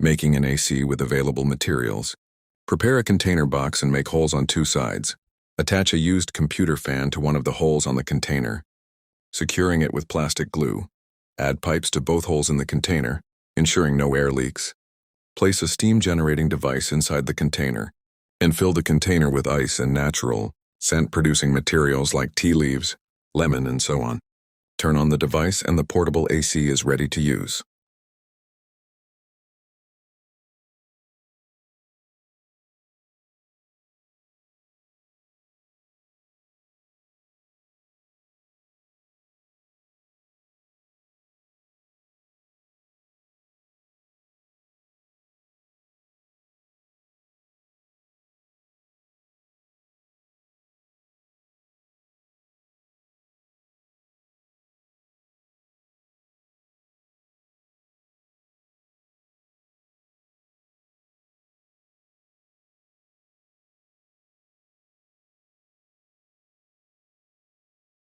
Making an AC with available materials. Prepare a container box and make holes on two sides. Attach a used computer fan to one of the holes on the container, securing it with plastic glue. Add pipes to both holes in the container, ensuring no air leaks. Place a steam-generating device inside the container and fill the container with ice and natural, scent-producing materials like tea leaves, lemon, and so on. Turn on the device and the portable AC is ready to use.